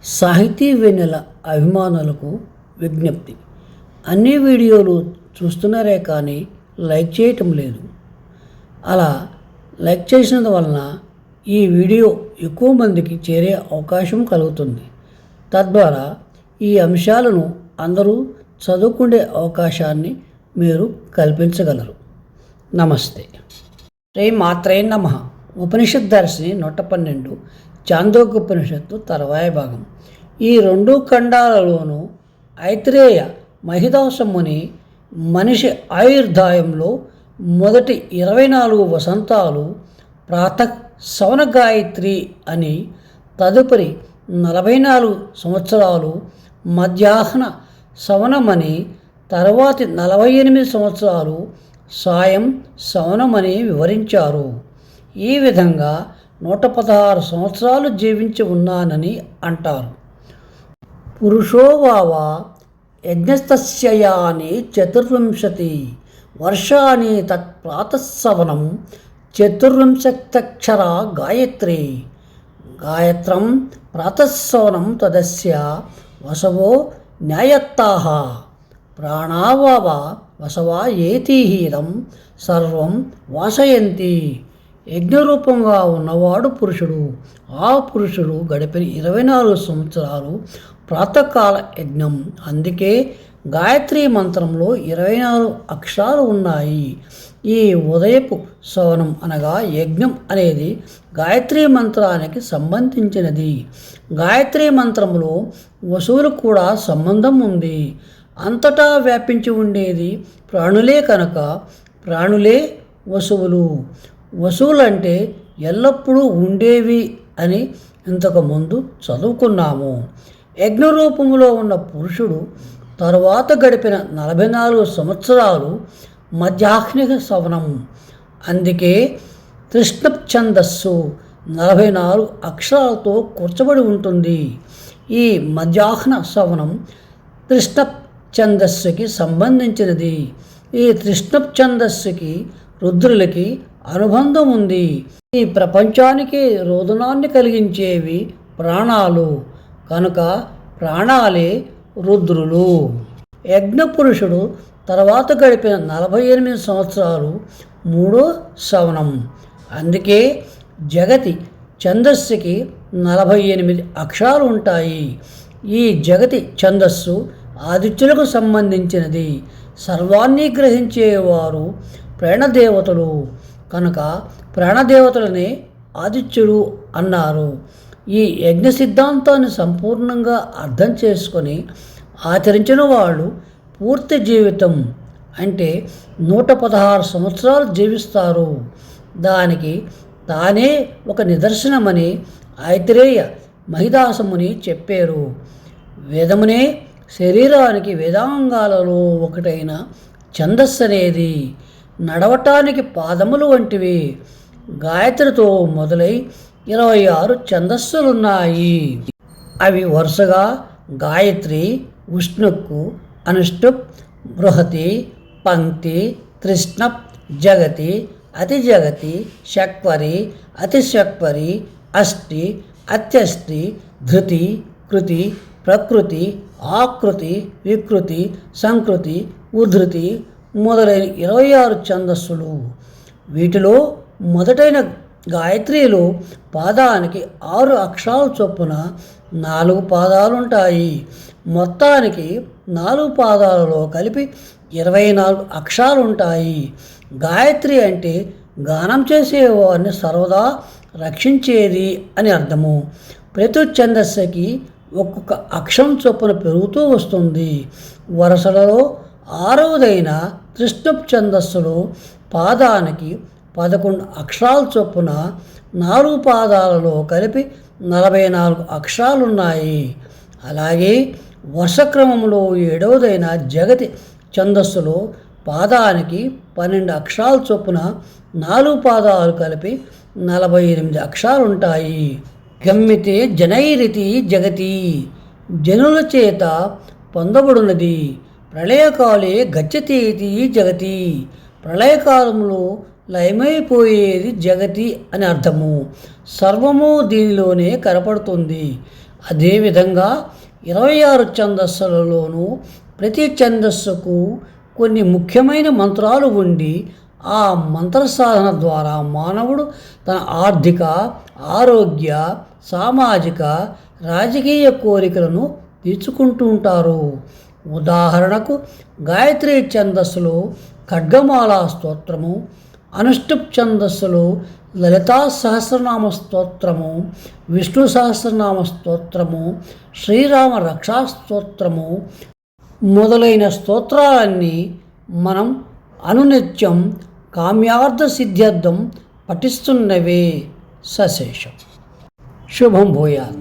సాహితీ వెన్నెల అభిమానులకు విజ్ఞప్తి. అన్ని వీడియోలు చూస్తున్నారే కానీ లైక్ చేయటం లేదు. అలా లైక్ చేసినందువలన ఈ వీడియో ఎక్కువ మందికి చేరే అవకాశం కలుగుతుంది. తద్వారా ఈ అంశాలను అందరూ చదువుకునే అవకాశాన్ని మీరు కల్పించగలరు. నమస్తే. శ్రీ మాత్రే నమః. ఉపనిషత్ దర్శిని 112 చాందోగ్యోపనిషత్తు తర్వాయ భాగం. ఈ రెండు ఖండాలలోనూ ఐత్రేయ మహిదాసముని మనిషి ఆయుర్దాయంలో మొదటి 24 వసంతాలు ప్రాతః సవన గాయత్రి అని, తదుపరి 44 సంవత్సరాలు మధ్యాహ్న సవనమని, తర్వాతి 48 సంవత్సరాలు సాయం సవనమని వివరించారు. ఈ విధంగా 116 సంవత్సరాలు జీవించి ఉన్నానని అంటారు. పురుషోవావ యజ్ఞస్తస్యయాని 24 వర్షాని తత్ప్రాతస్సవనం 24 గాయత్రి. గాయత్రం ప్రాతస్సవనం తదస్య వసవో న్యాయత్తాః ప్రాణావావ వసవా ఏతిహీరం సర్వం వాసయంతి. యజ్ఞరూపంగా ఉన్నవాడు పురుషుడు. ఆ పురుషుడు గడిపిన 24 సంవత్సరాలు ప్రాతకాల యజ్ఞం. అందుకే గాయత్రి మంత్రంలో 24 అక్షరాలు ఉన్నాయి. ఈ ఉదయపు సవనం అనగా యజ్ఞం అనేది గాయత్రి మంత్రానికి సంబంధించినది. గాయత్రి మంత్రంలో వసువులకు కూడా సంబంధం ఉంది. అంతటా వ్యాపించి ఉండేది ప్రాణులే కనుక ప్రాణులే వసువులు. వసువులంటే ఎల్లప్పుడూ ఉండేవి అని ఇంతకుముందు చదువుకున్నాము. యజ్ఞరూపంలో ఉన్న పురుషుడు తరువాత గడిపిన 44 సంవత్సరాలు మధ్యాహ్నిక సవనం. అందుకే కృష్ణ ఛందస్సు 44 అక్షరాలతో కూర్చబడి ఉంటుంది. ఈ మధ్యాహ్న సవనం కృష్ణ ఛందస్సుకి సంబంధించినది. ఈ కృష్ణ ఛందస్సుకి రుద్రులకి అనుబంధం ఉంది. ఈ ప్రపంచానికి రోదనాన్ని కలిగించేవి ప్రాణాలు కనుక ప్రాణాలే రుద్రులు. యజ్ఞపురుషుడు తర్వాత గడిపిన 48 సంవత్సరాలు 3వ సవనం. అందుకే జగతి ఛందస్సుకి 48 అక్షరాలు ఉంటాయి. ఈ జగతి ఛందస్సు ఆదిత్యులకు సంబంధించినది. సర్వాన్ని గ్రహించేవారు ప్రాణదేవతలు కనుక ప్రాణదేవతలనే ఆదిత్యులు అన్నారు. ఈ యజ్ఞ సిద్ధాంతాన్ని సంపూర్ణంగా అర్థం చేసుకొని ఆచరించిన వాళ్ళు పూర్తి జీవితం అంటే 116 సంవత్సరాలు జీవిస్తారు. దానికి తానే ఒక నిదర్శనమని ఐత్రేయ మహిదాసముని చెప్పారు. వేదమునే శరీరానికి వేదాంగాలలో ఒకటైన ఛందస్సు అనేది నడవటానికి పాదములు వంటివి. గాయత్రితో మొదలై 26 ఛందస్సులున్నాయి. అవి వరుసగా గాయత్రి, ఉష్ణుక్కు, అనుష్టుప్, బృహతి, పంక్తి, తృష్ణప్, జగతి, అతిజగతి, షక్వరి, అతిషక్వరి, అష్టి, అత్యష్టి, ధృతి, కృతి, ప్రకృతి, ఆకృతి, వికృతి, సంకృతి, ఉద్ధృతి మొదలైన 26 ఛందస్సులు. వీటిలో మొదటైన గాయత్రిలో పాదానికి 6 అక్షరాల చొప్పున 4 పాదాలుంటాయి. మొత్తానికి 4 పాదాలలో కలిపి 24 అక్షరాలుంటాయి. గాయత్రి అంటే గానం చేసేవారిని సర్వదా రక్షించేది అని అర్థము. ప్రతి ఛందస్సుకి ఒక్కొక్క అక్షరం చొప్పున పెరుగుతూ వస్తుంది. వరుసలలో 6వదైన తృష్ణప్ ఛందస్సులో పాదానికి 11 అక్షరాల చొప్పున 4 పాదాలలో కలిపి 44 అక్షరాలున్నాయి. అలాగే వర్షక్రమంలో 7వదైన జగతి ఛందస్సులో పాదానికి 12 అక్షరాల చొప్పున 4 పాదాలు కలిపి 48 అక్షరాలుంటాయి. గమ్యతే జనైరితి జగతి, జనుల చేత పొందబడినది. ప్రళయకాలే గచ్చతీతి జగతి, ప్రళయకాలంలో లయమైపోయేది జగతి అని అర్థము. సర్వము దీనిలోనే కనపడుతుంది. అదేవిధంగా 26 ఛందస్సులలోనూ ప్రతి ఛందస్సుకు కొన్ని ముఖ్యమైన మంత్రాలు ఉండి ఆ మంత్ర సాధన ద్వారా మానవుడు తన ఆర్థిక, ఆరోగ్య, సామాజిక, రాజకీయ కోరికలను తీర్చుకుంటూ ఉంటారు. ఉదాహరణకు గాయత్రి ఛందస్సులో ఖడ్గమాల స్తోత్రము, అనుష్టుప్ ఛందస్సులో లలితా సహస్రనామ స్తోత్రము, విష్ణు సహస్రనామ స్తోత్రము, శ్రీరామ రక్షా స్తోత్రము మొదలైన స్తోత్రాలన్నీ మనం అనునిత్యం కామ్యార్థ సిద్ధ్యర్థం పఠిస్తున్నవే సశేషం. శుభం భూయాత్.